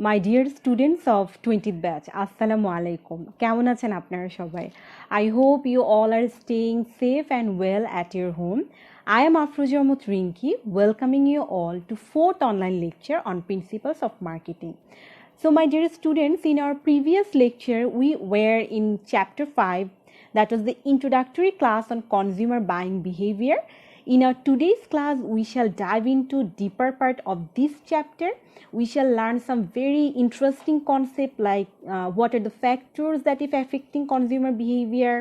My dear students of 20th batch আসসালামু আলাইকুম। কেমন আছেন আপনারা সবাই? I hope you all are staying safe and well at your home. I am Afroja Mahmood Rinki, welcoming you all to fourth online lecture on principles of marketing. So, my dear students, in our previous lecture, we were in chapter 5, that was the introductory class on consumer buying behavior. In our today's class, we shall dive into deeper part of this chapter. We shall learn some very interesting concept like what are the factors that is affecting consumer behavior,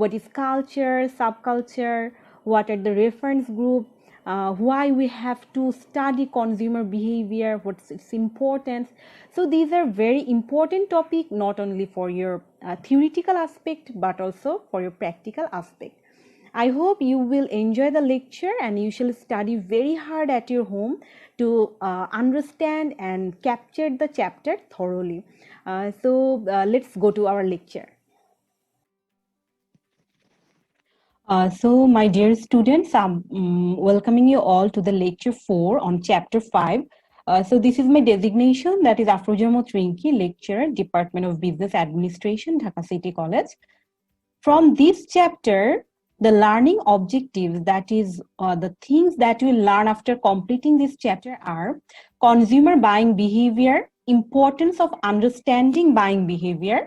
what is culture, subculture, what are the reference group, why we have to study consumer behavior, what's its importance. So these are very important topic not only for your theoretical aspect but also for your practical aspect. I hope you will enjoy the lecture and you shall study very hard at your home to understand and capture the chapter thoroughly. So let's go to our lecture. So, my dear students, I'm welcoming you all to the lecture 4 on chapter 5. So, this is my designation, that is Afroja Mahmood Rinki, lecturer, Department of Business Administration, Dhaka City College. From this chapter, the learning objectives, that is the things that we learn after completing this chapter, are consumer buying behavior, importance of understanding buying behavior,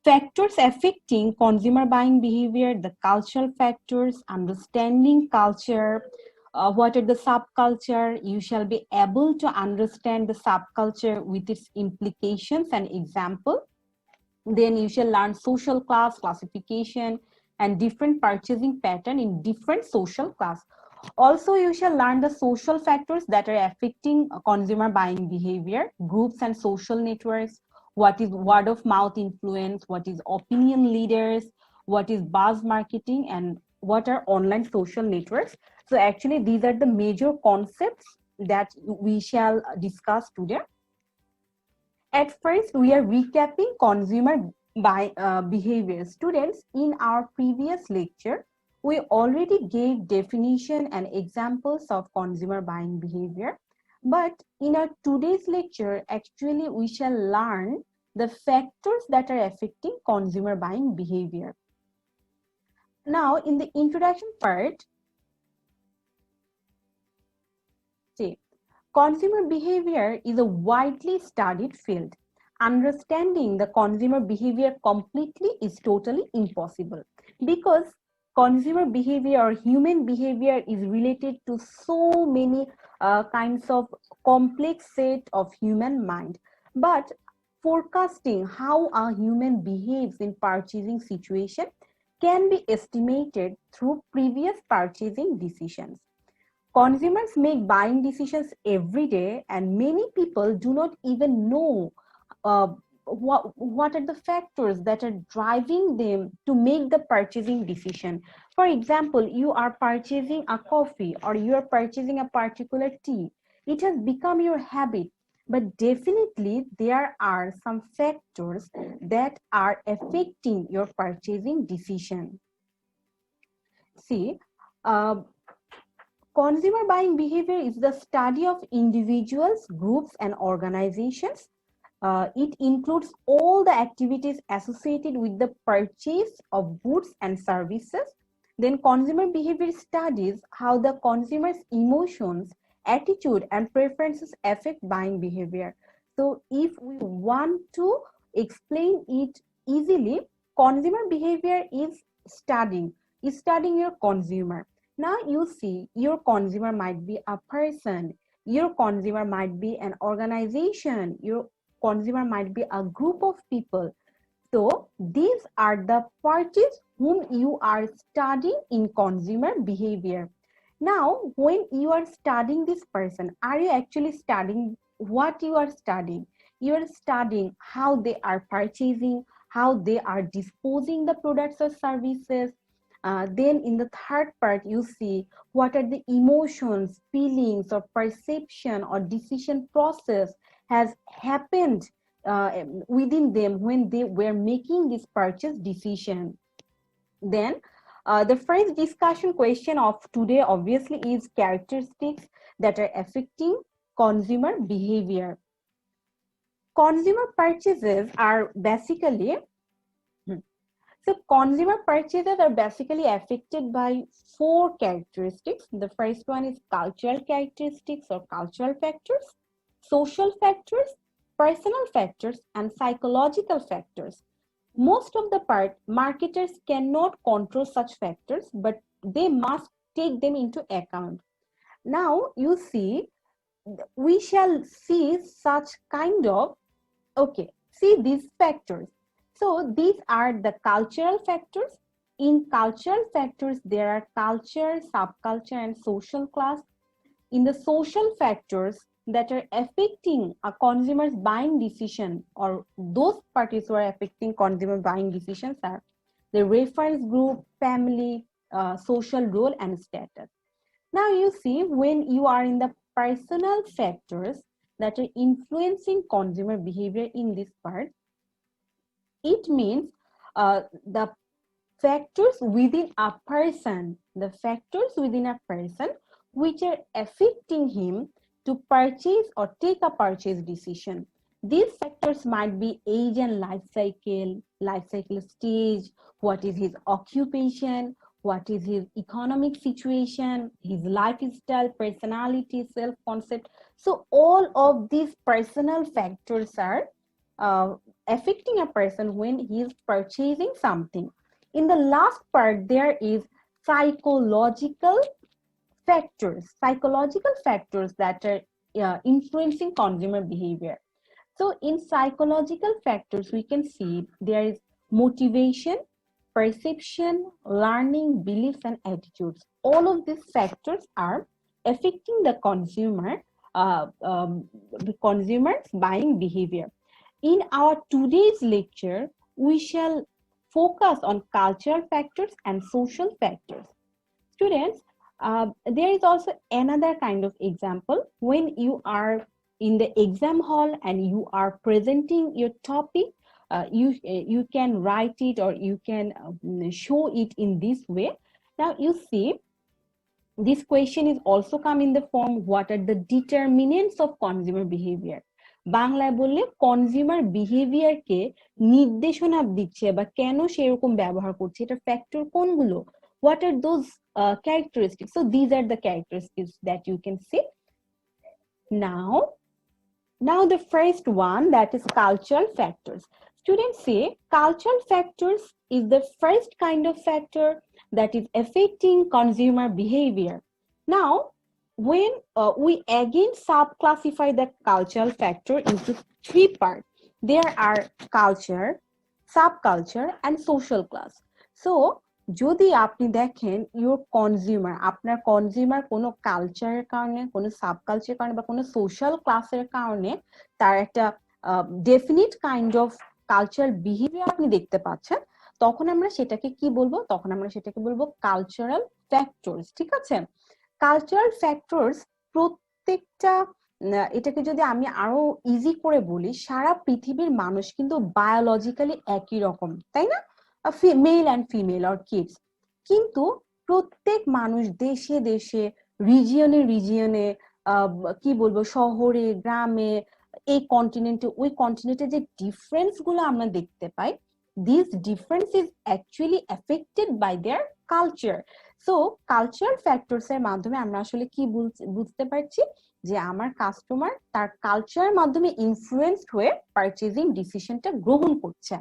factors affecting consumer buying behavior, the cultural factors, understanding culture, what are the subculture. You shall be able to understand the subculture with its implications and example. Then you shall learn social class classification and different purchasing pattern in different social class. Also, you shall learn the social factors that are affecting consumer buying behavior, groups and social networks, what is word of mouth influence, what is opinion leaders, what is buzz marketing, and what are online social networks. So actually, these are the major concepts that we shall discuss today. At first, we are recapping consumer behavior. Students, in our previous lecture, we already gave definition and examples of consumer buying behavior. But in our today's lecture, actually, we shall learn the factors that are affecting consumer buying behavior. Now, in the introduction part, see, consumer behavior is a widely studied field. Understanding the consumer behavior completely is totally impossible because consumer behavior or human behavior is related to so many kinds of complex set of human mind. But forecasting how a human behaves in purchasing situation can be estimated through previous purchasing decisions. Consumers make buying decisions every day, and many people do not even know uh, what are the factors that are driving them to make the purchasing decision. For example, you are purchasing a coffee or you are purchasing a particular tea. It has become your habit, but definitely there are some factors that are affecting your purchasing decision. See, uh, consumer buying behavior is the study of individuals, groups, and organizations. It includes all the activities associated with the purchase of goods and services. Then consumer behavior studies how the consumer's emotions, attitude, and preferences affect buying behavior. So if we want to explain it easily, consumer behavior is studying your consumer. Now you see, your consumer might be a person, your consumer might be an organization, your consumer might be a group of people. So these are the parties whom you are studying in consumer behavior. Now, when you are studying this person, are you actually studying what you are studying? You are studying how they are purchasing, how they are disposing the products or services. Then in the third part, you see what are the emotions, feelings, or perception or decision process has happened within them when they were making this purchase decision. Then the first discussion question of today obviously is characteristics that are affecting consumer behavior. consumer purchases are basically consumer purchases are basically affected by four characteristics. The first one is cultural characteristics or cultural factors, social factors, personal factors, and psychological factors. Most of the part, marketers cannot control such factors, but they must take them into account. Now, you see, we shall see such kind of, okay, see these factors. So these are the cultural factors. In cultural factors, there are culture, subculture, and social class. In the social factors that are affecting a consumer's buying decision, or those parties who are affecting consumer buying decisions, are the reference group, family, social role, and status. Now you see, when you are in the personal factors that are influencing consumer behavior in this part, it means the factors within a person, which are affecting him to purchase or take a purchase decision. These factors might be age and life cycle stage, what is his occupation, what is his economic situation, his lifestyle, personality, self-concept. So all of these personal factors are affecting a person when he is purchasing something. In the last part, there is psychological factors that are influencing consumer behavior. So in psychological factors, we can see there is motivation, perception, learning, beliefs, and attitudes. All of these factors are affecting the consumer's buying behavior. In our today's lecture, we shall focus on cultural factors and social factors. Students, there is also another kind of example. When you are in the exam hall and you are presenting your topic, you can write it or you can show it in this way. Now you see, this question is also come in the form, what are the determinants of consumer behavior? বাংলায় বললে consumer বিহেভিয়ারকে নির্দেশনা দিচ্ছে বা কেন সেরকম ব্যবহার করছে, এটা ফ্যাক্টর কোনগুলো, what are those characteristics? So these are the characteristics that you can see. Now the first one, that is cultural factors. Students say cultural factors is the first kind of factor that is affecting consumer behavior. Now when we again subclassify the cultural factor into three parts, there are culture, subculture, and social class. So যদি আপনি দেখেন your consumer, আপনার consumer কোনো কালচারের কারণে, কোনো সাবকালচারের কারণে বা কোনো সোশ্যাল ক্লাসের কারণে তার একটা definite kind of cultural behaviour আপনি দেখতে পাচ্ছেন, তখন আমরা সেটাকে কি বলবো? তখন আমরা সেটাকে বলবো কালচারাল ফ্যাক্টরস। ঠিক আছে, কালচারাল ফ্যাক্টরস প্রত্যেকটা, এটাকে যদি আমি আরো ইজি করে বলি, সারা পৃথিবীর মানুষ কিন্তু বায়োলজিক্যালি একই রকম, তাই না? Male and female or kids, কিন্তু প্রত্যেক মানুষ দেশে দেশে, রিজিয়নে কি বলবো, শহরে গ্রামে, এই কন্টিনেন্টে ওই কন্টিনেন্টে যে ডিফারেন্স গুলো আমরা দেখতে পাই, this difference is actually affected by their culture. So cultural factors এর মাধ্যমে আমরা আসলে কি বুঝতে পারছি যে আমার কাস্টমার তার কালচারের মাধ্যমে ইনফ্লুয়েন্সড হয়ে পারচেজিং ডিসিশনটা গ্রহণ করছে।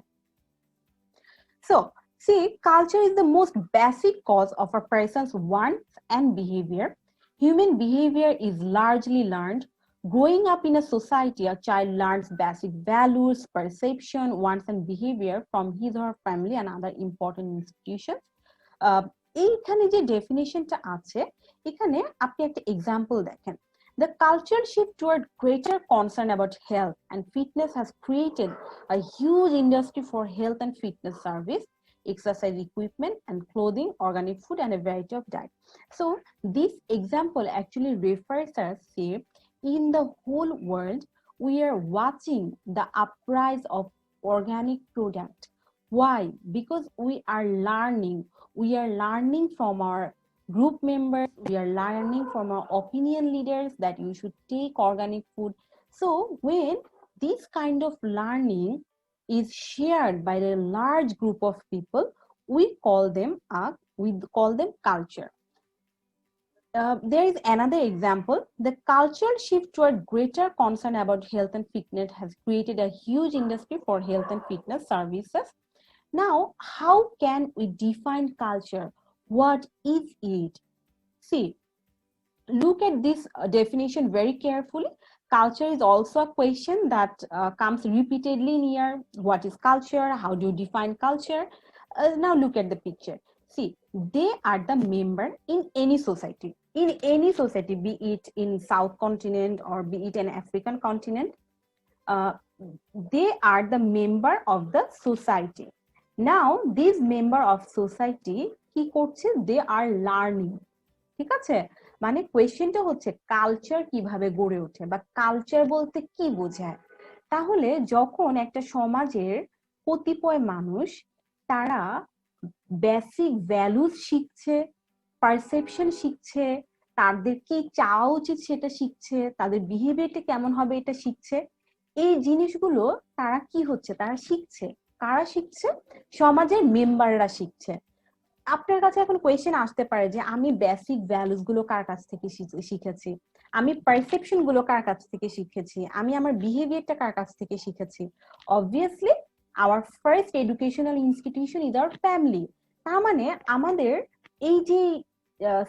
So, see, culture is the most basic cause of a person's wants and behavior. Human behavior is largely learned. Growing up in a society, a child learns basic values, perception, wants, and behavior from his or her family and other important institutions. এইখানে যে ডেফিনিশনটা আছে, এখানে আপনি একটা example দেখেন। The cultural shift toward greater concern about health and fitness has created a huge industry for health and fitness service, exercise equipment and clothing, organic food, and a variety of diet. So this example actually refers us, say, in the whole world, we are watching the uprise of organic product. Why? Because we are learning from our group members, we are learning from our opinion leaders that you should take organic food. So when this kind of learning is shared by a large group of people, we call them culture. There is another example. The cultural shift toward greater concern about health and fitness has created a huge industry for health and fitness services. Now, how can we define culture? What is it? See, look at this definition very carefully. Culture is also a question that comes repeatedly near. What is culture? How do you define culture? Now look at the picture. See, they are the member in any society. In any society, be it in South continent or be it an African continent, they are the member of the society. Now, these member of society কি করছে? They are learning. ঠিক আছে, মানে কোয়েশ্চেনটা হচ্ছে culture কিভাবে গড়ে ওঠে বা কালচার বলতে কি বোঝায়। তাহলে যখন একটা সমাজের কতিপয় মানুষ তারা বেসিক ভ্যালুস শিখছে, পারসেপশন শিখছে, তাদের কি চাওয়া উচিত সেটা শিখছে, তাদের বিহেভিয়ারটা কেমন হবে এটা শিখছে, এই জিনিসগুলো তারা কি হচ্ছে, তারা শিখছে। কারা শিখছে? সমাজের মেম্বাররা শিখছে। আপনার কাছে এখন কোয়েশ্চেন আসতে পারে যে আমি বেসিক ভ্যালুস গুলো কার কাছ থেকে শিখেছি, আমি পারসেপশন গুলো কার কাছ থেকে শিখেছি, আমি আমার বিহেভিয়ারটা কার কাছ থেকে শিখেছি? Obviously our first educational institution is our family. তার মানে আমাদের এই যে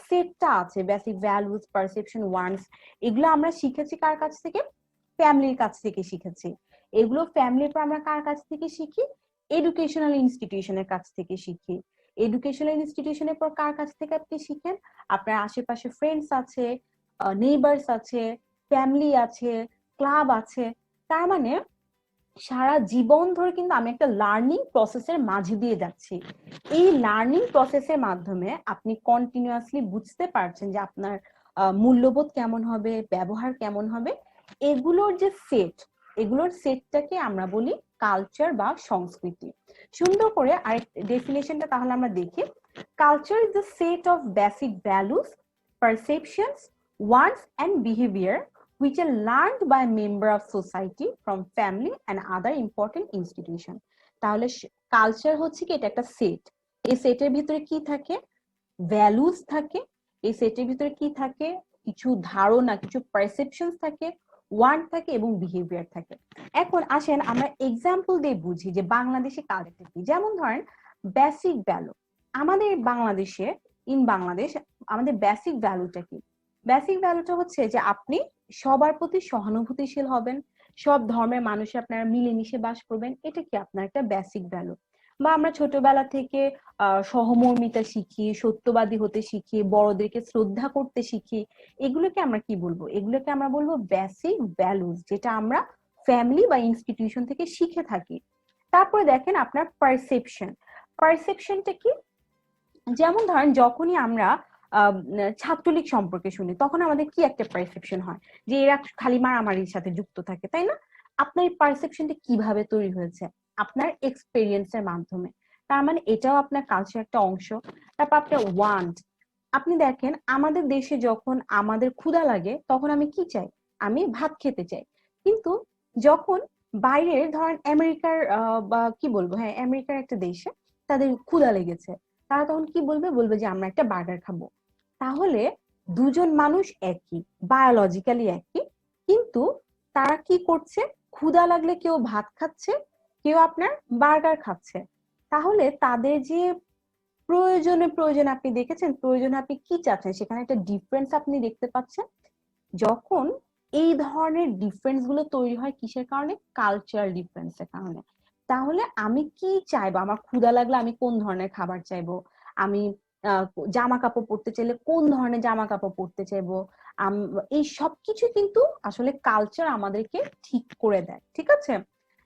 সেটটা আছে, বেসিক ভ্যালুস, পারসেপশন, ওয়ান্টস, এগুলো আমরা শিখেছি কার কাছ থেকে? ফ্যামিলির কাছ থেকে শিখেছি। এগুলো ফ্যামিলির পর আমরা কার কাছ থেকে শিখি? এডুকেশনাল ইনস্টিটিউশনের কাছ থেকে শিখি। এডুকেশনাল ইনস্টিটিউশনের পর কার কাছ থেকে আপনি শিখেন? আপনার আশেপাশে ফ্রেন্ডস আছে, নেইবার্স আছে, ফ্যামিলি আছে, ক্লাব আছে। তার মানে সারা জীবন ধরে কিন্তু আমি একটা লার্নিং প্রসেসের মাঝে দিয়ে যাচ্ছি। এই লার্নিং প্রসেসের মাধ্যমে আপনি কন্টিনিউয়াসলি বুঝতে পারছেন যে আপনার মূল্যবোধ কেমন হবে, ব্যবহার কেমন হবে। এগুলোর যে সেট, এগুলোর সেটটাকে আমরা বলি কালচার বা সংস্কৃতি। সুন্দর করে আরেক ডেফিনেশনটা তাহলে আমরা দেখি। Culture is the set of basic values, perceptions, wants and behaviour which are learned by a member of society from family and other important institution. তাহলে কালচার হচ্ছে কি, এটা একটা সেট। এই সেটের ভিতরে কি থাকে? ভ্যালুস থাকে। এই সেটের ভিতরে কি থাকে? কিছু ধারণা, কিছু পারসেপশনস থাকে, ওয়ান্ট থাকে এবং বিহেভিয়ার থাকে। এখন আসেন আমরা এক্সাম্পল দিয়ে বুঝি যে বাংলাদেশে কালচার কি। যেমন ধরেন বেসিক ভ্যালু, আমাদের বাংলাদেশে, ইন বাংলাদেশ আমাদের বেসিক ভ্যালুটা কি? বেসিক ভ্যালুটা হচ্ছে যে আপনি সবার প্রতি সহানুভূতিশীল হবেন, সব ধর্মের মানুষের আপনারা মিলেমিশে বাস করবেন। এটা কি আপনার একটা বেসিক ভ্যালু। বা আমরা ছোটবেলা থেকে সহমর্মিতা শিখি, সত্যবাদী হতে শিখি, বড়দেরকে শ্রদ্ধা করতে শিখি। এগুলোকে আমরা কি বলবো? এগুলোকে আমরা বলবো বেসিক ভ্যালুস, যেটা আমরা ফ্যামিলি বা ইনস্টিটিউশন থেকে শিখে থাকি। তারপরে দেখেন আপনার পারসেপশন। পারসেপশনটা কি? যেমন ধরেন যখনই আমরা ছাত্রলীগ সম্পর্কে শুনি, তখন আমাদের কি একটা পারসেপশন হয় যে এরা খালি মারামারির সাথে যুক্ত থাকে, তাই না? আপনার পারসেপশনটা কিভাবে তৈরি হয়েছে? আপনার এক্সপেরিয়েন্সের মাধ্যমে। তার মানে এটাও আপনার কালচার একটা অংশ। তারপর আপনার ওয়ান্ট, আপনি দেখেন আমাদের দেশে যখন আমাদের ক্ষুধা লাগে তখন আমি কি চাই? আমি ভাত খেতে চাই। কিন্তু যখন বাইরের ধরেন আমেরিকার বা কি বলবো, হ্যাঁ আমেরিকার একটা দেশে তাদের ক্ষুধা লেগেছে, তারা তখন কি বলবে? বলবে যে আমরা একটা বার্গার খাবো। তাহলে দুজন মানুষ একই, বায়োলজিক্যালি একই, কিন্তু তারা কি করছে? ক্ষুধা লাগলে কেউ ভাত খাচ্ছে, কেউ আপনার বার্গার খাচ্ছে। তাহলে তাদের যে প্রয়োজন আপনি দেখেছেন, প্রয়োজনে আপনি কি চাচ্ছেন, সেখানে একটা ডিফারেন্স আপনি দেখতে পাচ্ছেন। যখন এই ধরনের ডিফারেন্স গুলো তৈরি হয় কিসের কারণে? কালচারাল ডিফারেন্সের কারণে। তাহলে আমি কি চাইবো? আমার ক্ষুধা লাগলে আমি কোন ধরনের খাবার চাইবো, আমি জামা কাপড় পরতে চাইলে কোন ধরনের জামা কাপড় পরতে চাইবো, এই সবকিছু কিন্তু আসলে কালচার আমাদেরকে ঠিক করে দেয়। ঠিক আছে?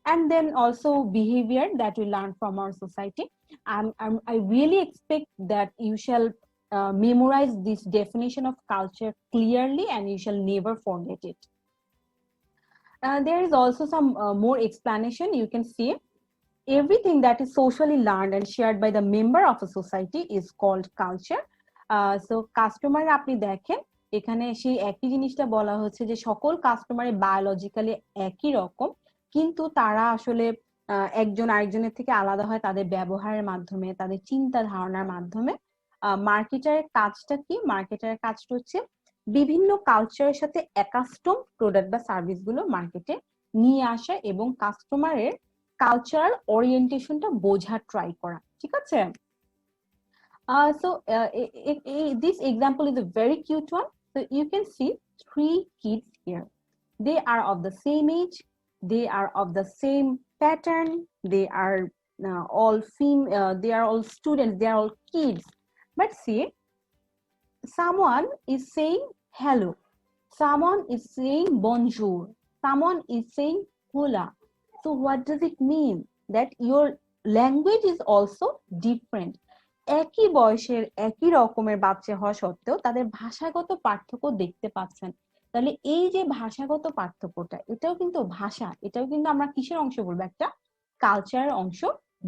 and then also behavior that we learn from our society. I really expect that you shall memorize this definition of culture clearly and you shall never forget it. There is also some more explanation. You can see everything that is socially learned and shared by the member of a society is called culture. So customer আপনি দেখেন এখানে সেই একই জিনিসটা বলা হচ্ছে যে সকল কাস্টমারের বায়োলজিক্যালি একই রকম, কিন্তু তারা আসলে একজন আরেকজনের থেকে আলাদা হয় তাদের ব্যবহারের মাধ্যমে, তাদের চিন্তা ধারণার মাধ্যমে। মার্কেটারের কাজটা কি? মার্কেটারের কাজটা হচ্ছে বিভিন্ন কালচারের সাথে অ্যাকাস্টম প্রোডাক্ট বা সার্ভিস গুলো মার্কেটে নিয়ে আসা এবং কাস্টমারের কালচারাল ওরিয়েন্টেশনটা বোঝার ট্রাই করা, ঠিক আছে? This example is a very cute one. So you can see 3 kids here. They are of the same age, they are of the same pattern, they are they are all students, they are all kids. But see, someone is saying hello, someone is saying bonjour, someone is saying hola. So what does it mean? That your language is also different. একই বয়সের একই রকমের বাচ্চা হওয়া সত্ত্বেও তাদের ভাষাগত পার্থক্য দেখতে পাচ্ছেন। তাহলে এই যে ভাষাগত পার্থক্যটা, এটাও কিন্তু ভাষা, এটাও কিন্তু আমরা কিসের অংশ বলবো? একটা কালচারের অংশ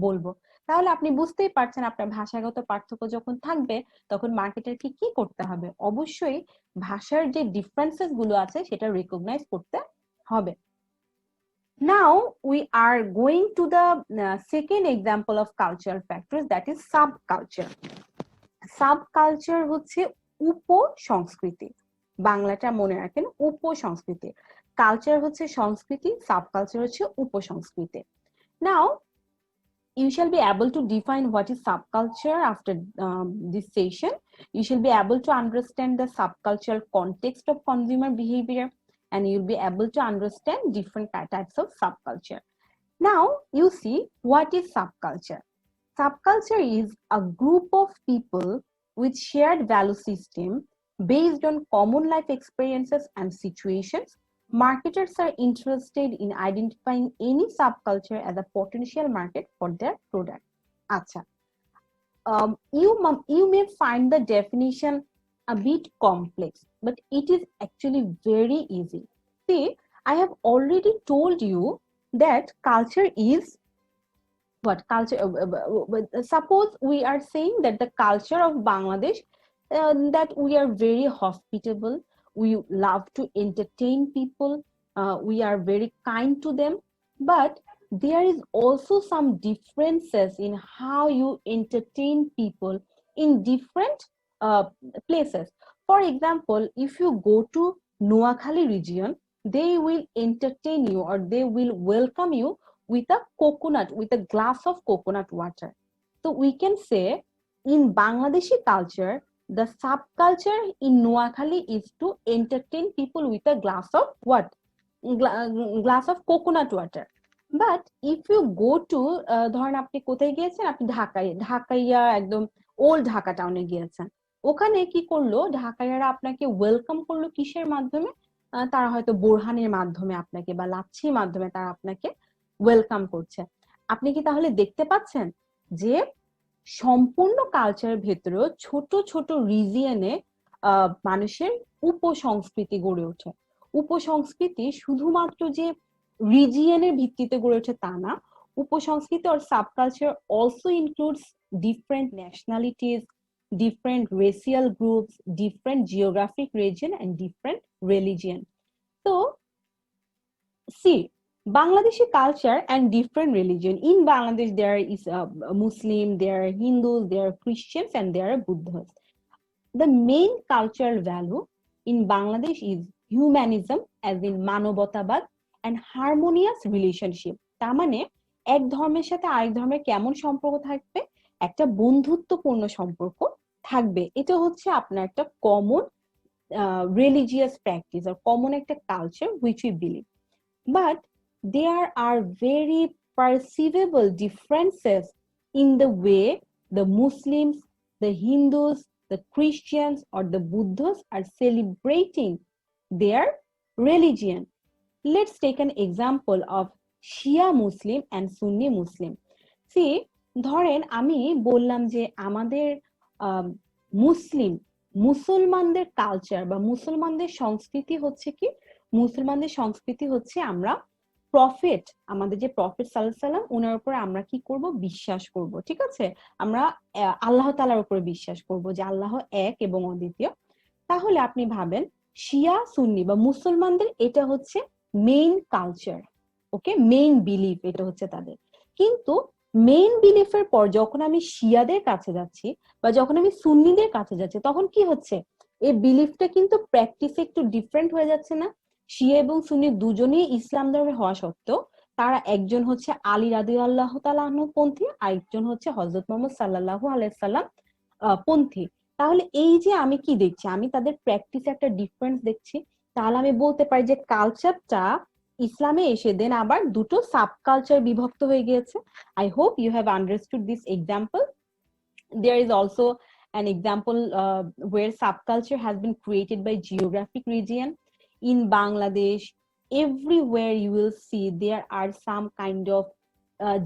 বলবো। তাহলে আপনি বুঝতেই পারছেন আপনার ভাষাগত পার্থক্য যখন থাকবে তখন মার্কেটারকে কি করতে হবে? অবশ্যই ভাষার যে ডিফারেন্সেস গুলো আছে সেটা রিকগনাইজ করতে হবে। Now we are going to the second example of cultural factors, that is subculture. Subculture হচ্ছে উপসংস্কৃতি, বাংলাটা মনে রাখেন, উপসংস্কৃতি। কালচার হচ্ছে সংস্কৃতি, সাবকালচার হচ্ছে উপসংস্কৃতি। Now you shall be able to define what is subculture after this session. You shall be able to understand the subcultural context of consumer behavior, and you'll be able to understand different types of subculture. Now you see, what is subculture? Subculture is a group of people with shared value system based on common life experiences and situations. Marketers are interested in identifying any subculture as a potential market for their product. Acha. You may find the definition a bit complex, but it is actually very easy. See, I have already told you that culture is what? Culture, suppose we are saying that the culture of Bangladesh, that we are very hospitable, we love to entertain people, we are very kind to them, but there is also some differences in how you entertain people in different places. For example, if you go to Noakhali region, they will entertain you or they will welcome you with a coconut, with a glass of coconut water. So we can say in Bangladeshi culture, the subculture in Noakhali is to entertain people with a glass of what? Glass of coconut water. But if you go to ধরেন আপনি কোথায় গিয়েছেন? আপনি ঢাকাইয়া একদম old Dhaka টাউনে গিয়েছেন। ওখানে কি করলো ঢাকাইয়ারা? আপনাকে ওয়েলকাম করলো কিসের মাধ্যমে? তারা হয়তো বোরহানের মাধ্যমে আপনাকে বা লাচ্ছির মাধ্যমে তারা আপনাকে ওয়েলকাম করছে। আপনি কি তাহলে দেখতে পাচ্ছেন যে সম্পূর্ণ কালচারের ভেতরেও ছোট ছোট রিজিয়নে মানুষের উপসংস্কৃতি গড়ে ওঠে। উপসংস্কৃতি শুধুমাত্র যে রিজিয়নের ভিত্তিতে গড়ে ওঠে তা না, উপসংস্কৃতি or subculture also includes different nationalities, different racial groups, different geographic region and different religion. So see, Bangladeshi culture and different religion. In Bangladesh, there is Muslim, there are Hindus, there are Christians, and there are Buddhists. The main cultural value in Bangladesh is humanism, as in Manobatabad, and harmonious relationship. তার মানে এক ধর্মের সাথে আরেক ধর্মের কেমন সম্পর্ক থাকবে? একটা বন্ধুত্বপূর্ণ সম্পর্ক থাকবে। এটা হচ্ছে আপনার একটা common religious practice or common একটা culture which we believe. But there are very perceivable differences in the way the Muslims, the Hindus, the Christians, or the Buddhists are celebrating their religion. Let's take an example of Shia Muslim and Sunni Muslim. See, ধরেন আমি বললাম যে আমাদের মুসলমানদের culture বা মুসলমানদের সংস্কৃতি হচ্ছে কি? মুসলমানদের সংস্কৃতি হচ্ছে আমরা প্রফেট, আমাদের যে প্রফেট সাল্লাল্লাহু আলাইহি সাল্লাম, ওনার উপরে আমরা কি করব? বিশ্বাস করব, ঠিক আছে? আমরা আল্লাহ তাআলার উপরে বিশ্বাস করব যে আল্লাহ এক এবং অদ্বিতীয়। তাহলে আপনি ভাবেন শিয়া সুন্নি বা মুসলমানদের এটা হচ্ছে মেইন কালচার, ওকে, মেইন বিলিফ এটা হচ্ছে তাদের। কিন্তু মেইন বিলিফের পর যখন আমি শিয়াদের কাছে যাচ্ছি বা যখন আমি সুন্নিদের কাছে যাচ্ছি, তখন কি হচ্ছে, এই বিলিফটা কিন্তু প্র্যাকটিসে একটু ডিফারেন্ট হয়ে যাচ্ছে না? শিয়া এবং সুন্নি দুজনেই ইসলাম ধর্মে হওয়া সত্ত্বেও তারা একজন হচ্ছে আলী রাদিয়াল্লাহু তাআলা আনহু পন্থী, আরেকজন হচ্ছে হযরত মুহাম্মদ সাল্লাল্লাহু আলাইহি সাল্লাম পন্থী। তাহলে এই যে আমি কি দেখছি, আমি তাদের প্র্যাকটিসে একটা ডিফারেন্স দেখছি। তাহলে আমি বলতে পারি যে কালচারটা ইসলামে এসে দেন আবার দুটো সাব কালচার বিভক্ত হয়ে গিয়েছে। I hope you have understood this example. There is also an example where subculture has been created by geographic region. In Bangladesh, everywhere you will see there are some kind of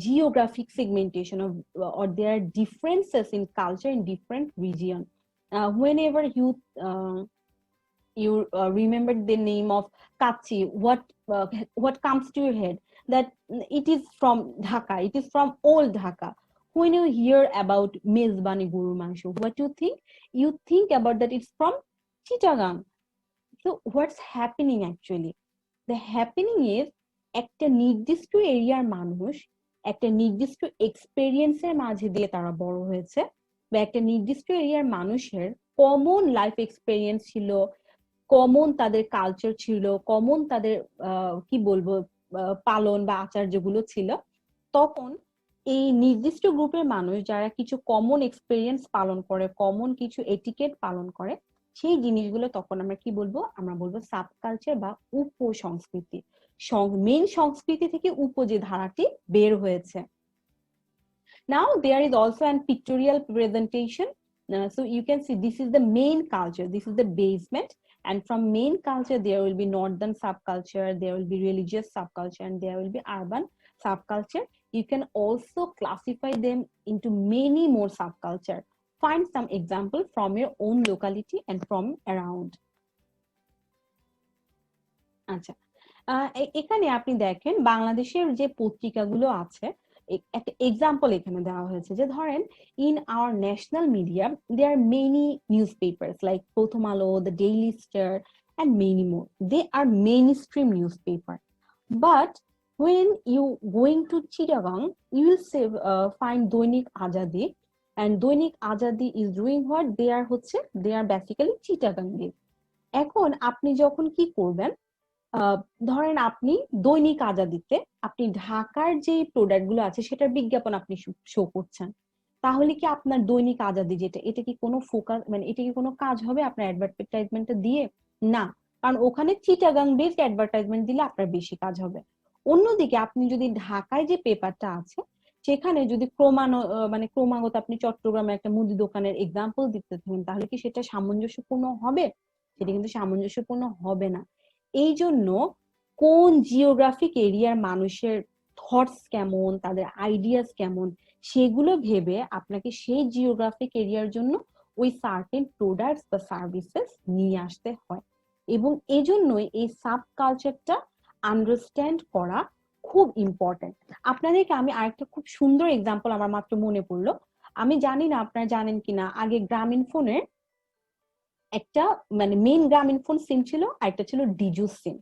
geographic segmentation of or there are differences in culture in different region. Whenever you remember the name of Kachi, what comes to your head? That it is from Dhaka, it is from old Dhaka. When you hear about Mezbani Guru Manshu, what you think? You think about that it's from Chittagong. So what's happening actually? The happening is একটা নির্দিষ্ট এরিয়ার মানুষ একটা নির্দিষ্ট এক্সপেরিয়েন্সের মাঝে দিয়ে তারা বড় হয়েছে, বা একটা নির্দিষ্ট এরিয়ার মানুষের কমন লাইফ এক্সপেরিয়েন্স ছিল, কমন তাদের কালচার ছিল, কমন তাদের কি বলবো পালন বা আচার যেগুলো ছিল। তখন এই নির্দিষ্ট গ্রুপের মানুষ যারা কিছু কমন এক্সপেরিয়েন্স পালন করে, কমন কিছু এটিকেট পালন করে, সেই জিনিসগুলো তখন আমরা কি বলবো, আমরা বলবো সাব কালচার বা উপসংস্কৃতি। মেইন সংস্কৃতি থেকে উপ যে ধারাটি বের হয়েছে। Now there is also an pictorial presentation. So you can see this is the main culture, this is the basement, and from main culture there will be northern subculture, there will be religious subculture, and there will be urban subculture. You can also classify them into many more subculture. Find some example from your own locality and from around. আচ্ছা, এখানে আপনি দেখেন বাংলাদেশের যে পত্রিকাগুলো আছে, একটা example এখানে দেওয়া হয়েছে যে ধরেন in our national media there are many newspapers like প্রথম আলো, the Daily Star and many more. They are mainstream newspaper, but when you going to Chittagong you will find Doinik Azadi, and Doinik Azadi is doing what, they are basically Chittagong based. এখন আপনি যখন কি করবেন, ধরেন আপনি দৈনিক আজাদিতে আপনি ঢাকার যে প্রোডাক্ট গুলো আছে সেটার বিজ্ঞাপন আপনি শো করছেন, তাহলে কি আপনার দৈনিক আজাদি যেটা, এটা কি কোনো ফোকাস, মানে এটা কি কোনো কাজ হবে আপনার অ্যাডভার্টাইজমেন্টটা দিয়ে? না, কারণ ওখানে চিটাগাং বেসড অ্যাডভার্টাইজমেন্ট দিলে আপনার বেশি কাজ হবে। অন্যদিকে আপনি যদি ঢাকায় যে পেপারটা আছে সেখানে যদি ক্রমাগত আপনি চট্টগ্রামে একটা মুদি দোকানের এক্সাম্পল দিতে থাকেন, তাহলে কি সেটা সামঞ্জস্যপূর্ণ হবে? সেটা কিন্তু সামঞ্জস্যপূর্ণ হবে না। এই জন্য কোন জিওগ্রাফিক এরিয়ার মানুষের থটস কেমন, তাদের আইডিয়াস কেমন, সেগুলো ভেবে আপনাকে সেই জিওগ্রাফিক এরিয়ার জন্য ওই সার্টেন প্রোডাক্টস বা সার্ভিসেস নিয়ে আসতে হয়। এবং এজন্যই এই সাব কালচারটা আন্ডারস্ট্যান্ড করা খুব ইম্পর্টেন্ট। আপনাদেরকে আমি আরেকটা খুব সুন্দর এক্সাম্পল আমার মাত্র মনে পড়লো, আমি জানি না আপনারা জানেন কিনা, আগে গ্রামীণ ফোনের একটা মানে মেইন গ্রামীণ ফোন সিম ছিল, আর একটা ছিল ডিজু সিম।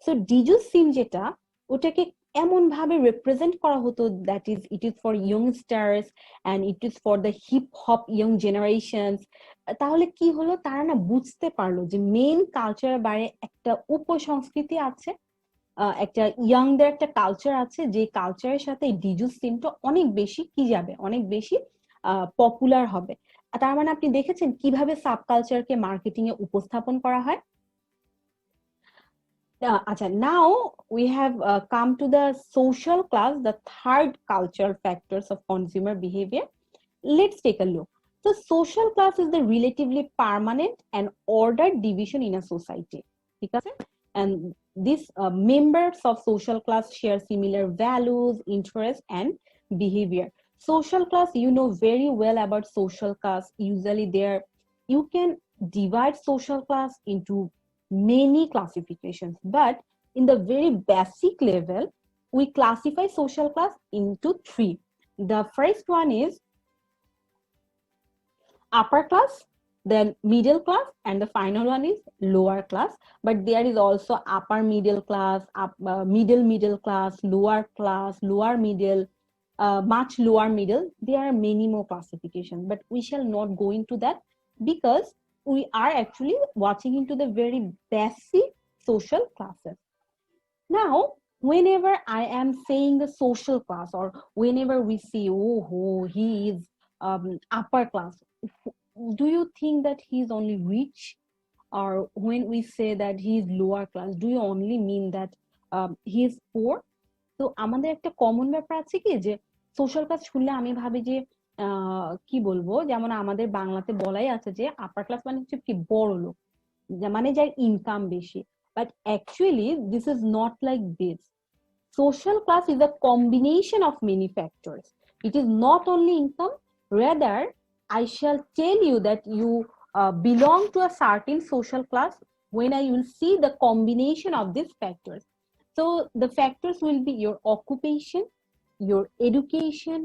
সো ডিজু সিম যেটা, ওটাকে এমন ভাবে রিপ্রেজেন্ট করা হতো that it is for youngsters and it is for the hip hop young generations. তাহলে কি হলো, তারা না বুঝতে পারলো যে মেইন কালচারের বাইরে একটা উপসংস্কৃতি আছে, একটা ইয়াংদের একটা কালচার আছে, যে কালচারের সাথে ডিজু সিমটা অনেক বেশি কি যাবে, অনেক বেশি পপুলার হবে। তার মানে আপনি দেখেছেন কিভাবে সাব কালচারকে মার্কেটিং এ উপস্থাপন করা হয়। আচ্ছা, নাও we have come to the social class, the third cultural factors of consumer behavior. Let's take a look. So social class is the relatively permanent and ordered division in a society, ঠিক আছে? And these members of social class share similar values, interests and behavior. Social class, you know very well about social class. Usually there you can divide social class into many classifications, but in the very basic level we classify social class into three. The first one is upper class, then middle class, and the final one is lower class. But there is also upper middle class, middle class, lower middle, much lower middle. There are many more classifications, but we shall not go into that because we are actually watching into the very basic social classes. Now, whenever I am saying the social class, or whenever we see, oh, he is upper class, do you think that he is only rich? Or when we say that he is lower class, do you only mean that he is poor? তো আমাদের একটা common ব্যাপার আছে কি, যে social class শুনলে আমি ভাবি যে কি বলবো, যেমন আমাদের বাংলাতে বলাই আছে যে আপার ক্লাস মানে হচ্ছে কি বড় লোক, মানে যার ইনকাম বেশি। But actually this is not like this. Social class is a combination of many factors. It is not only income, rather, I shall tell you that you belong to a certain social class when I will see the combination of these factors. So the factors will be your occupation, your education,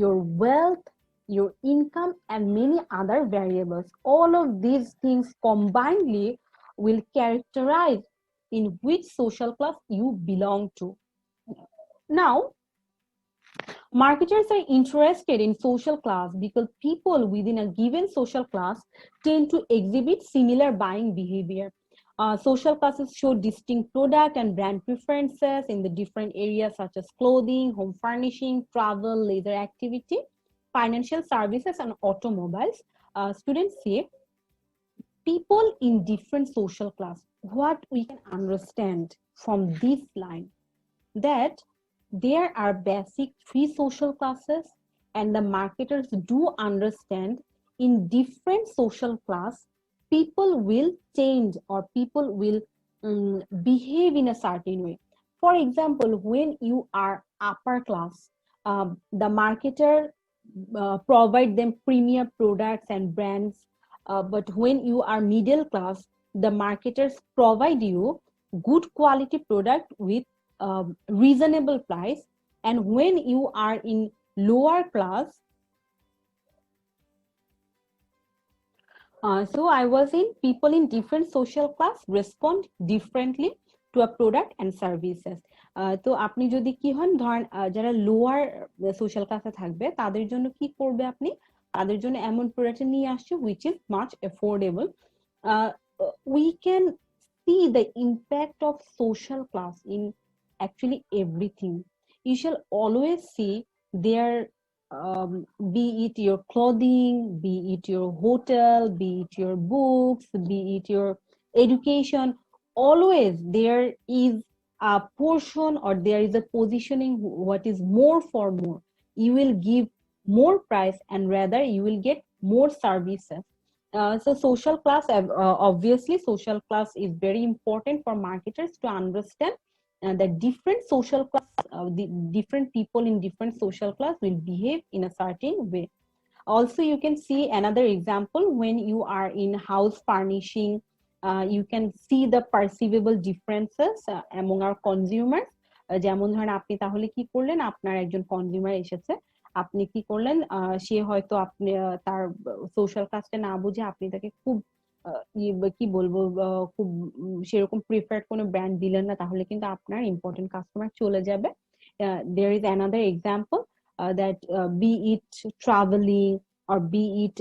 your wealth, your income, and many other variables. All of these things combinedly will characterize in which social class you belong to. Now, marketers are interested in social class because people within a given social class tend to exhibit similar buying behavior. Social classes show distinct product and brand preferences in the different areas such as clothing, home furnishing, travel, leisure activity, financial services, and automobiles. Students say people in different social class. What we can understand from this line, that there are basic three social classes, and the marketers do understand in different social class people will change, or people will behave in a certain way. For example, when you are upper class, the marketer provide them premier products and brands, but when you are middle class, the marketers provide you good quality product with reasonable price. And when you are in lower class, so I was in people in different social class respond differently to a product and services. তো আপনি যদি কি হন, ধরেন যারা lower social ক্লাসে থাকবে তাদের জন্য কি করবে, আপনি তাদের জন্য এমন প্রোডাক্ট নিয়ে আসছে which is much affordable. We can see the impact of social class in actually everything. You shall always see their be it your clothing, be it your hotel, be it your books, be it your education, always there is a portion, or there is a positioning what is more for more. You will give more price, and rather you will get more services. So social class, obviously social class is very important for marketers to understand that different social class, the different people in different social class will behave in a certain way. Also, you can see another example when you are in house furnishing. You can see the perceivable differences among our consumers. যেমন ধরেন আপনি তাহলে কি করলেন, আপনার একজন consumer এসেছে, আপনি কি করলেন, সে হয়তো আপনি তার সোশ্যাল কাজটা না বুঝে আপনি তাকে খুব কি বলবো, খুব সেরকম প্রিফার্ড কোনো ব্র্যান্ড দিলেন না, তাহলে কিন্তু আপনার ইম্পর্টেন্ট কাস্টমার চলে যাবে। There is another example that be it traveling, or be it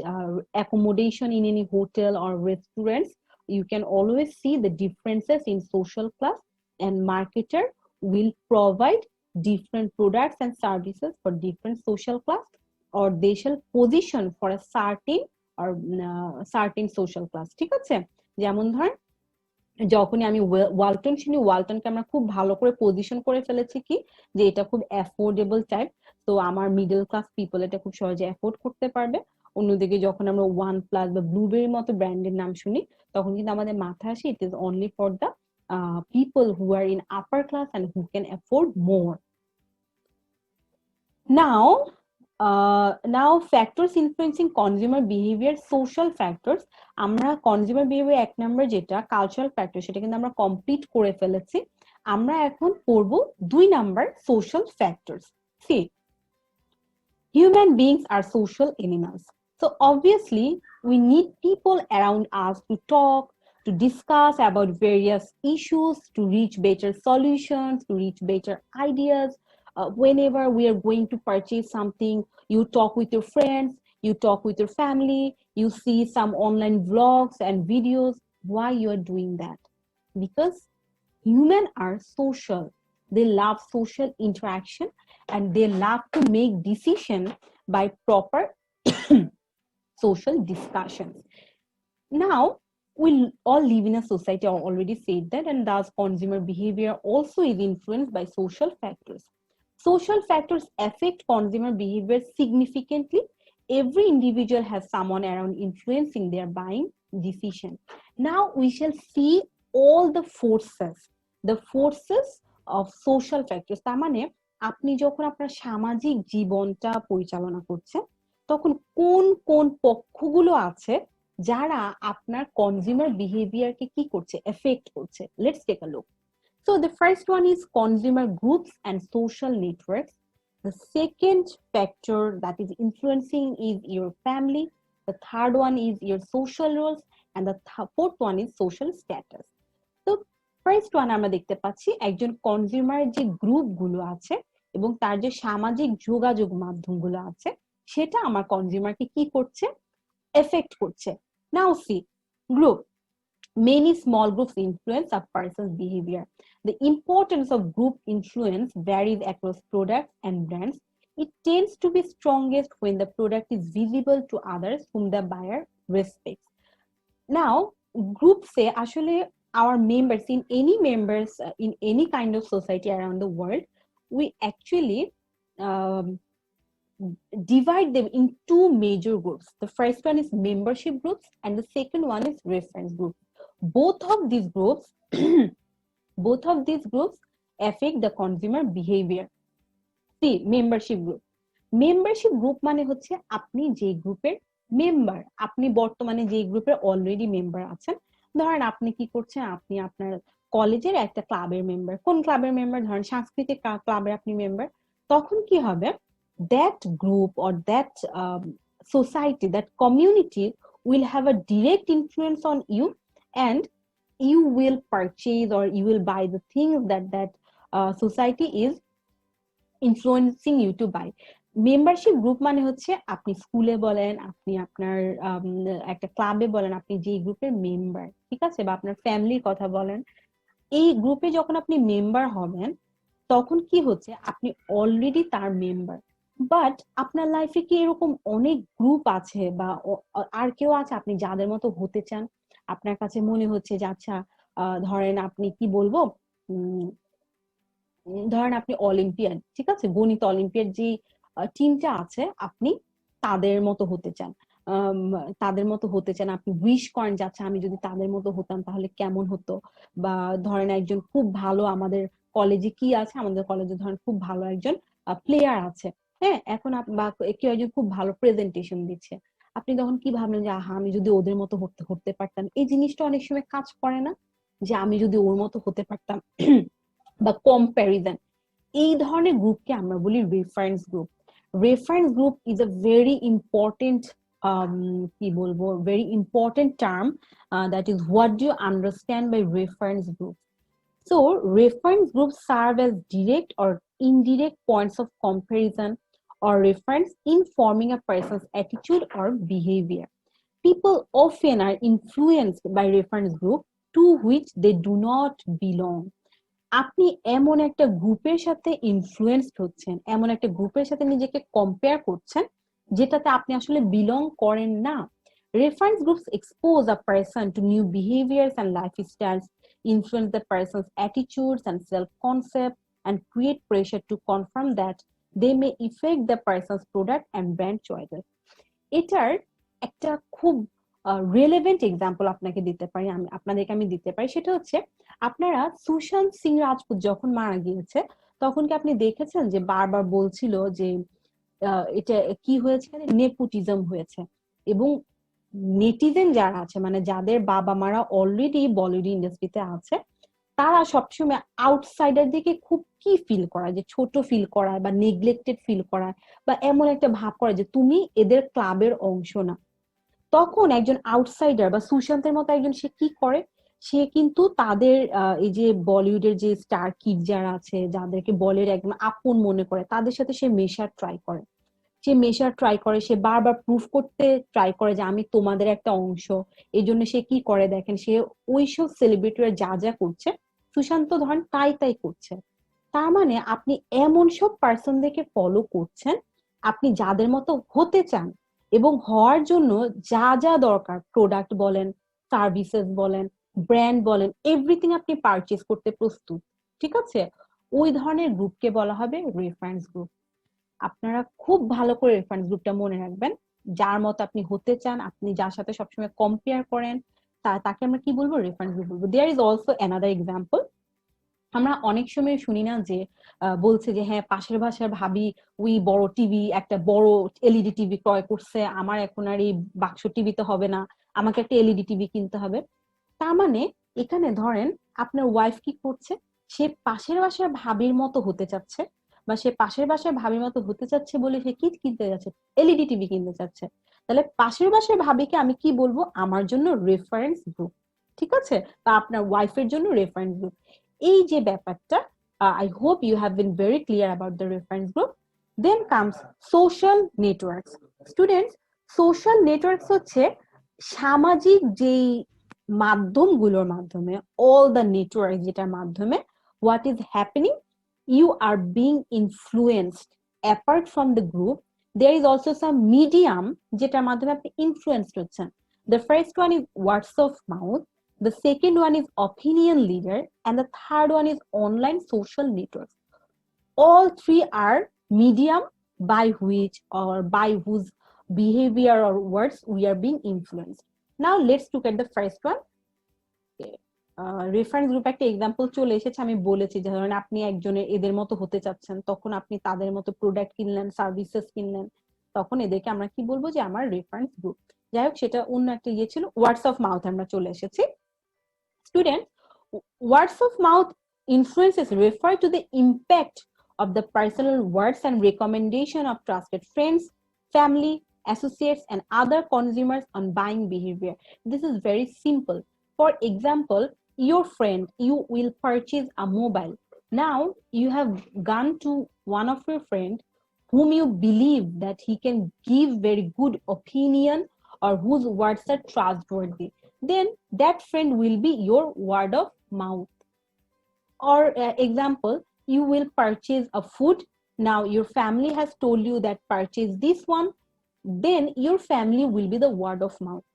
accommodation in any hotel or restaurants, you can always see the differences in social class, and marketer will provide different products and services for different social class, or they shall position for a certain or certain social class. ঠিক আছে, যেমন ধর যখনই আমি ওয়ালটন শুনি, ওয়ালটনকে আমরা খুব ভালো করে পজিশন করে ফেলেছি কি, যে এটা খুব অ্যাফোর্ডেবল টাইপ, তো আমার মিডল ক্লাস পিপল এটা খুব সহজে অ্যাফোর্ড করতে পারবে। অন্যদিকে যখন আমরা ওয়ান প্লাস বা ব্লুবেরি মতো ব্র্যান্ডের নাম শুনি, তখন কিন্তু আমাদের মাথায় আসে it is only for the people who are in upper class and who can afford more. Now factors influencing consumer behavior, social factors. আমরা কনজিউমার বিহেভিয়ার এক নাম্বার যেটা কালচারাল ফ্যাক্টর, সেটা কিন্তু আমরা কমপ্লিট করে ফেলেছি। আমরা এখন পড়ব 2 number social factors. See, human beings are social animals. So obviously, we need people around us to talk, to discuss about various issues, to reach better solutions, to reach better ideas. Whenever we are going to purchase something, you talk with your friends, you talk with your family, you see some online vlogs and videos. Why you are doing that? Because humans are social. They love social interaction, and they love to make decisions by proper social discussions. Now, we all live in a society, I already said that, and thus consumer behavior also is influenced by social factors. Social factors affect consumer behavior significantly. Every individual has someone around influencing their buying decision. Now we shall see all the forces of social factors. তার মানে আপনি যখন আপনার সামাজিক জীবনটা পরিচালনা করছেন, তখন কোন কোন পক্ষগুলো আছে যারা আপনার কনজিউমার বিহেভিয়ারকে কি করছে, এফেক্ট করছে। Let's take a look. So the first one is consumer groups and social networks. The second factor that is influencing is your family. The third one is your social roles, and the fourth one is social status. So first one আমরা দেখতে পাচ্ছি একজন consumer যে গ্রুপগুলো আছে এবং তার যে সামাজিক যোগাযোগ মাধ্যমগুলো আছে সেটা আমার কনজিউমারকে কি করছে, এফেক্ট করছে। Now see group. Many small groups influence a person's behavior. The importance of group influence varies across products and brands. It tends to be strongest when the product is visible to others whom the buyer respects. Now, groups say actually our members in any kind of society around the world, we actually um, divide them in two major groups. The first one is membership groups and the second one is reference groups. Both of these groups affect the consumer behavior. See, membership group মানে হচ্ছে আপনি যে গ্রুপের member, আপনি বর্তমানে যে গ্রুপের already member আছেন। ধরেন আপনি কি করছেন, আপনি আপনার কলেজের একটা ক্লাবের মেম্বার। কোন ক্লাবের মেম্বার? ধরেন সাংস্কৃতিক ক্লাবের আপনি মেম্বার। তখন কি হবে, that group or that society, that community will have a direct influence on you, and you will purchase or you will buy the things that society is influencing you to buy. Membership group মানে হচ্ছে আপনি স্কুলে বলেন, আপনি আপনার একটা ক্লাবে বলেন, আপনি যে গ্রুপের মেম্বার, ঠিক আছে, বা আপনার ফ্যামিলির কথা বলেন, এই গ্রুপে যখন আপনি মেম্বার হবেন তখন কি হচ্ছে, আপনি অলরেডি তার মেম্বার। বাট আপনার লাইফে কি এরকম অনেক গ্রুপ আছে বা আর কেউ আছে আপনি যাদের মতো হতে চান? আপনার কাছে মনে হচ্ছে যে আচ্ছা ধরেন আপনি কি বলবো, ধরেন আপনি অলিম্পিয়ান, ঠিক আছে, গণিত অলিম্পিয়াড যে টিমটা আছে আপনি তাদের মতো হতে চান, আপনি উইশ করেন যে আচ্ছা আমি যদি তাদের মতো হতাম তাহলে কেমন হতো। বা ধরেন একজন খুব ভালো, আমাদের কলেজে কি আছে, আমাদের কলেজে ধরেন খুব ভালো একজন প্লেয়ার আছে, হ্যাঁ, এখন বা কেউ একজন খুব ভালো প্রেজেন্টেশন দিচ্ছে, আপনি তখন কি ভাবলেন যে আহা আমি যদি ওদের মতো হতে পারতাম। এই জিনিসটা অনেক সময় কাজ করে না, যে আমি যদি ওর মতো হতে পারতাম বা কম্প্যারিজন। এই ধরনের গ্রুপকে আমরা বলি reference group. Reference group is a very important কি বলবো, very important term, that is what do you understand by reference group. So reference groups serve as direct or indirect points of comparison or reference in forming a person's attitude or behavior. People often are influenced by reference group to which they do not belong. আপনি এমন একটা গ্রুপের সাথে influenced হচ্ছেন, এমন একটা গ্রুপের সাথে নিজেকে কম্পেয়ার করছেন যেটাতে আপনি আসলে বিলং করেন না। Reference groups expose a person to new behaviors and lifestyles, influence the person's attitudes and self-concept, and create pressure to confirm that they may affect the person's product and brand choices. এটার একটা খুব relevant example আপনাকে দিতে পারি, আমি দিতে পারি, সেটা হচ্ছে আপনারা সুশান্ত সিং রাজপুত যখন মারা গিয়েছে তখন কি আপনি দেখেছেন যে বারবার বলছিল যে এটা কি হয়েছে, নেপোটিজম হয়েছে। এবং নেটিজেন যারা আছে, মানে যাদের বাবা মারা অলরেডি বলিউড ইন্ডাস্ট্রিতে আছে, তারা সবসময় আউটসাইডার দিকে খুব কি ফিল করা, যে ছোট ফিল করা বা নেগলেক্টেড ফিল করা, বা এমন একটা ভাব করা যে তুমি এদের ক্লাবের অংশ না। তখন একজন আউটসাইডার বা সুশান্তের মতো একজন সে কি করে, সে কিন্তু তাদের এই যে বলিউডের যে স্টার কিড যারা আছে, যাদেরকে বলের একদম আপন মনে করে, তাদের সাথে সে মেশার ট্রাই করে। সে বারবার প্রুফ করতে ট্রাই করে যে আমি তোমাদের একটা অংশ। এই জন্য সে কি করে দেখেন, সে ওইসব সেলিব্রিটিরা যা যা করছে, সুশান্ত ধরেন তাই তাই করছে। তার মানে আপনি এমন সব পার্সনদেরকে ফলো করছেন, আপনি যাদের মতো হতে চান, এবং হওয়ার জন্য যা যা দরকার, প্রোডাক্ট বলেন, সার্ভিসেস বলেন, ব্র্যান্ড বলেন, এভরিথিং আপনি পারচেজ করতে প্রস্তুত। ঠিক আছে? ওই ধরনের গ্রুপকে বলা হবে রেফারেন্স গ্রুপ। আপনারা খুব ভালো করে রেফারেন্স গ্রুপটা মনে রাখবেন। যার মতো আপনি হতে চান, আপনি যার সাথে সবসময় কম্পেয়ার করেন, তাকে আমরা কি বলবো? রেফারেন্স গ্রুপ বলবো। There is also another example. আমরা অনেক সময় শুনি না যে বলছে যে হ্যাঁ পাশের বাসার ভাবি ওই বড় টিভি, একটা বড় এলইডি টিভি ক্রয় করছে, আমার এখন আর এই বাক্স টিভিতে হবে না, আমাকে একটা এলইডি টিভি কিনতে হবে। তার মানে এখানে ধরেন আপনার ওয়াইফ কি করছে, সে পাশের বাসার ভাবির মতো হতে চাচ্ছে, বা সে পাশের বাসার ভাবির মতো হতে চাচ্ছে বলে সে কি কিনতে যাচ্ছে? এলইডি টিভি কিনতে চাচ্ছে। তাহলে পাশের বাসার ভাবিকে আমি কি বলবো? আমার জন্য রেফারেন্স গ্রুপ। ঠিক আছে? বা আপনার ওয়াইফের জন্য রেফারেন্স গ্রুপ। এই যে ব্যাপারটা, I hope you have been very clear about the reference group. Then comes social networks. Students, social networks হচ্ছে সামাজিক যেই মাধ্যমগুলোর মাধ্যমে, অল দ্য নেটওয়ার্ক যেটার মাধ্যমে what is happening, you are being influenced apart from the group. There is also some medium যেটার মাধ্যমে আপনি influenced হচ্ছেন। The first one is words of mouth, the second one is opinion leader, and the third one is online social networks. All three are medium by which or by whose behavior or words we are being influenced. Now let's look at the first one. Reference group একটা example চলে এসেছে। আমি বলেছি যে ধরেন আপনি একজনের এদের মতো হতে চাচ্ছেন, তখন আপনি তাদের মতো প্রোডাক্ট কিনলেন, সার্ভিসেস কিনলেন, তখন এদেরকে আমরা কি বলবো? যে আমার রেফারেন্স গ্রুপ। যাই হোক, সেটা অন্য একটা ইয়ে ছিল। ওয়ার্ডস অফ মাউথ আমরা চলে এসেছি। Students, words of mouth influences refer to the impact of the personal words and recommendation of trusted friends, family, associates, and other consumers on buying behavior. This is very simple. For example, your friend, you will purchase a mobile. Now, you have gone to one of your friends whom you believe that he can give very good opinion or whose words are trustworthy, then that friend will be your word of mouth. Or example, you will purchase a food. Now your family has told you that purchase this one, then your family will be the word of mouth.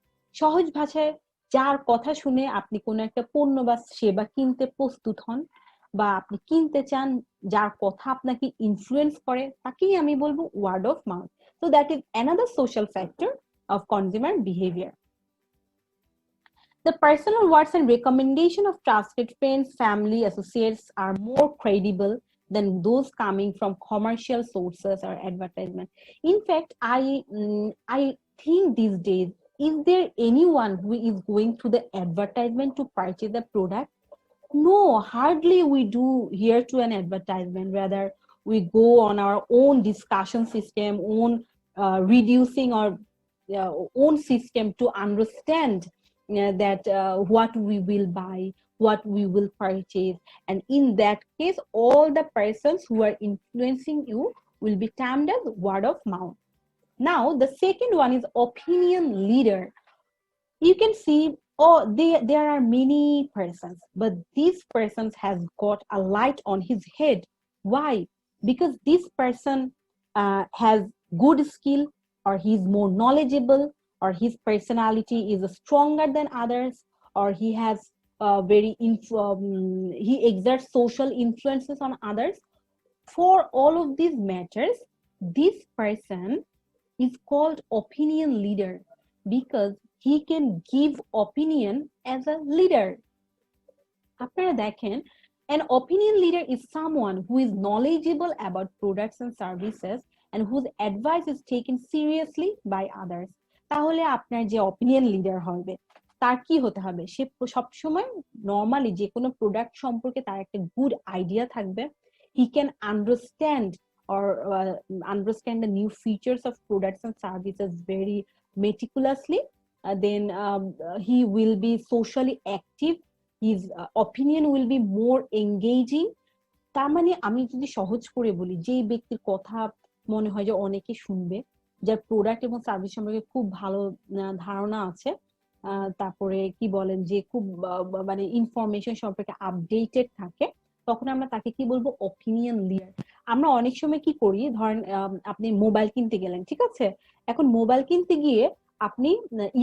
সহজ ভাষায়, যার কথা শুনে আপনি কোনো একটা পণ্য বা সেবা কিনতে প্রস্তুত হন, বা আপনি কিনতে চান, যার কথা আপনাকে ইনফ্লুয়েন্স করে, তাকেই আমি বলবো word of mouth. So that is another social factor of consumer behavior. The personal words and recommendation of trusted friends, family, associates are more credible than those coming from commercial sources or advertisement. In fact, I think these days, is there anyone who is going to the advertisement to purchase the product? No, hardly we do hear to an advertisement. Rather, we go on our own discussion system, own reducing our own system to understand that what we will buy, what we will purchase. And in that case, all the persons who are influencing you will be termed as word of mouth. Now, the second one is opinion leader. You can see, oh, there are many persons, but this person has got a light on his head. Why? Because this person has good skill, or he's more knowledgeable, or his personality is stronger than others, or he has he exerts social influences on others. For all of these matters, this person is called opinion leader, because he can give opinion as a leader. আপনারা দেখেন, an opinion leader is someone who is knowledgeable about products and services and whose advice is taken seriously by others. তাহলে আপনার যে opinion leader হবে, তার কি হতে হবে, সে সবসময় নর্মালি যে কোনো প্রোডাক্ট সম্পর্কে তার একটা গুড আইডিয়া থাকবে, he can understand or understand the new features of products and services very meticulously. Then he will be socially active, his opinion will be more engaging. তার মানে আমি যদি সহজ করে বলি, যে ব্যক্তির কথা মনে হয় যে অনেকে শুনবে, যার প্রোডাক্ট এবং সার্ভিস সম্পর্কে খুব ভালো ধারণা আছে, তারপরে কি বলেন যে খুব মানে ইনফরমেশন সম্পর্কে আপডেটেড থাকে, তখন আমরা তাকে কি বলবো, অপিনিয়ন লিডার। আমরা অনেক সময় কি করি, ধরেন আপনি মোবাইল কিনতে গেলেন, ঠিক আছে, এখন মোবাইল কিনতে গিয়ে আপনি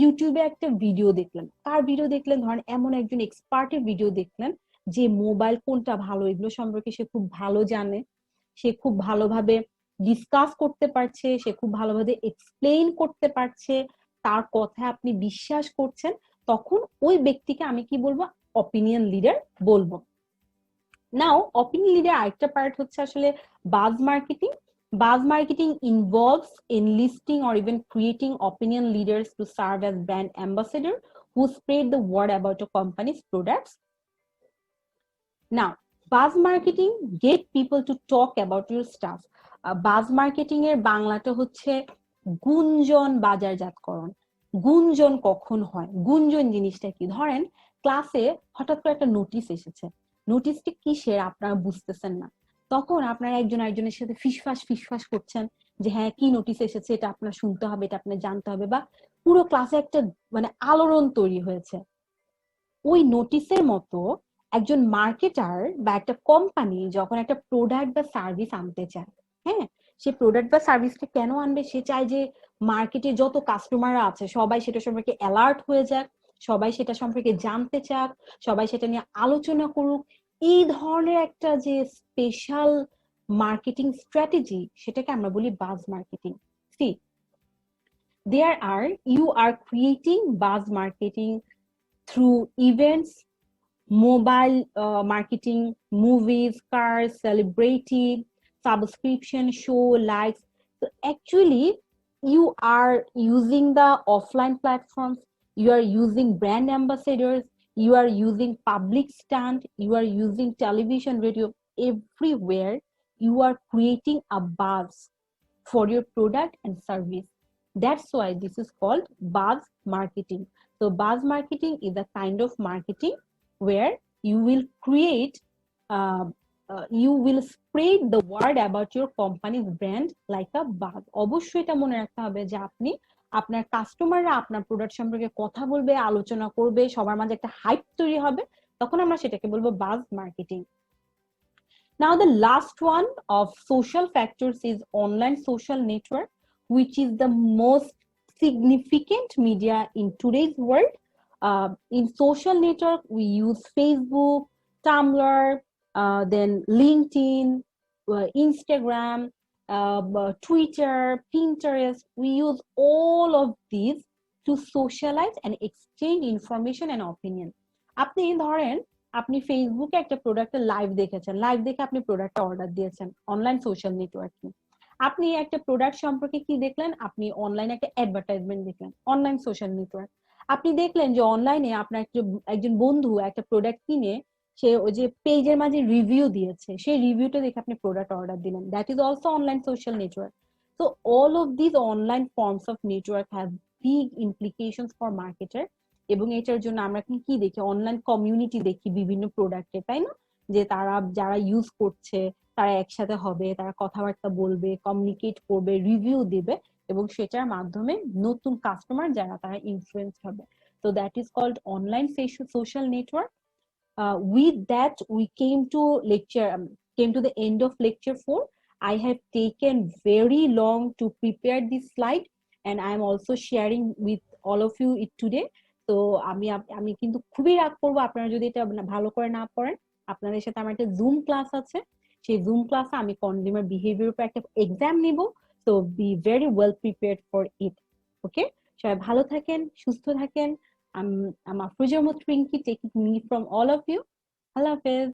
ইউটিউবে একটা ভিডিও দেখলেন, কার ভিডিও দেখলেন, ধরেন এমন একজন এক্সপার্টের ভিডিও দেখলেন যে মোবাইল কোনটা ভালো এগুলো সম্পর্কে সে খুব ভালো জানে, সে খুব ভালোভাবে ডিসকাস করতে পারছে, সে খুব ভালোভাবে এক্সপ্লেইন করতে পারছে, তার কথায় আপনি বিশ্বাস করছেন, তখন ওই ব্যক্তিকে আমি কি বলবো, অপিনিয়ন লিডার বলবো। নাও অপিনিয়ন লিডার আরেকটা পার্ট হচ্ছে আসলে বাজ marketing. Buzz marketing involves enlisting or even creating opinion leaders to serve as brand ambassador who spread the word about a company's products. Now, buzz marketing get people to talk about your stuff. Buzz marketing এর বাংলাটা হচ্ছে গুঞ্জন বাজারজাতকরণ। গুঞ্জন কখন হয়, গুঞ্জন জিনিসটা কি, ধরেন ক্লাসে হঠাৎ করে একটা নোটিশ এসেছে, নোটিশটি কিসের আপনারা বুঝতেছেন না, তখন আপনারা একজন আরেকজনের সাথে ফিসফাস করছেন যে হ্যাঁ কি নোটিশ এসেছে, এটা আপনার শুনতে হবে, এটা আপনার জানতে হবে, বা পুরো ক্লাসে একটা মানে আলোড়ন তৈরি হয়েছে। ওই নোটিশের মতো একজন মার্কেটার বা একটা কোম্পানি যখন একটা প্রোডাক্ট বা সার্ভিস আনতে চায়, হ্যাঁ, সে প্রোডাক্ট বা সার্ভিসটা কেন আনবে, সে চায় যে মার্কেটে যত কাস্টমাররা আছে সবাই সেটা সম্পর্কে অ্যালার্ট হয়ে যাক, সবাই সেটা সম্পর্কে জানতে চাক, সবাই সেটা নিয়ে আলোচনা করুক। এই ধরনের একটা যে স্পেশাল মার্কেটিং স্ট্র্যাটেজি, সেটাকে আমরা বলি buzz marketing. See, you are creating buzz marketing through events, mobile marketing, movies, cars, celebrity, subscription, show, likes. So actually, you are using the offline platforms, you are using brand ambassadors, you are using public stand, you are using television, radio, everywhere. You are creating a buzz for your product and service. That's why this is called buzz marketing. So buzz marketing is a kind of marketing where you will create, you will spread the word about your company's brand like a buzz. অবশ্যই এটা মনে রাখতে হবে যে আপনি আপনার কাস্টমাররা আপনার প্রোডাক্ট সম্পর্কে কথা বলবে, আলোচনা করবে, সবার মাঝে একটা হাইপ তৈরি হবে, তখন আমরা সেটাকে বলবো বাজ marketing. Now the last one of social factors is online social network, which is the most significant media in today's world. In social network, we use Facebook, Tumblr, then LinkedIn, Instagram, Twitter, Pinterest. We use all of these to socialize and exchange information and opinion. আপনি ধরেন আপনি ফেসবুকে একটা প্রোডাক্টের live দেখেছেন, live দেখে আপনি প্রোডাক্টটা অর্ডার দিয়েছেন অনলাইন সোশ্যাল নেটওয়ার্কিং। আপনি একটা প্রোডাক্ট সম্পর্কে কি দেখলেন, আপনি অনলাইনে একটা অ্যাডভার্টাইজমেন্ট দেখলেন অনলাইন সোশ্যাল নেটওয়ার্ক। আপনি দেখলেন যে অনলাইনে আপনার একজন বন্ধু একটা প্রোডাক্ট কিনে সে ওই যে পেজের মাঝে রিভিউ দিয়েছে, সেই রিভিউটা দেখে আপনি প্রোডাক্ট অর্ডার দিলেন, that is also online social network. So all of this online forms of network have big implications for marketer. এবং এটার জন্য আমরা কি দেখি, অনলাইন কমিউনিটি দেখি বিভিন্ন প্রোডাক্টে, তাই না, যে তারা যারা ইউজ করছে তারা একসাথে হবে, তারা কথাবার্তা বলবে, কমিউনিকেট করবে, রিভিউ দিবে, এবং সেটার মাধ্যমে নতুন কাস্টমার যারা তারা ইনফ্লুয়েন্স হবে। So that is called online social network. With that we came to the end of lecture 4. I have taken very long to prepare this slide and I am also sharing with all of you it today. তো আমি কিন্তু খুবই রাগ করবো আপনারা যদি এটা ভালো করে না পড়েন। আপনাদের সাথে আমার একটা জুম ক্লাস আছে, সেই জুম ক্লাসে আমি কনজিউমার বিহেভিয়ার উপর একটা এক্সাম নিব, so be very well prepared for it. Okay, সবাই ভালো থাকেন, সুস্থ থাকেন। I'm Afroja Rinki taking me from all of you. আল্লাহ হাফেজ।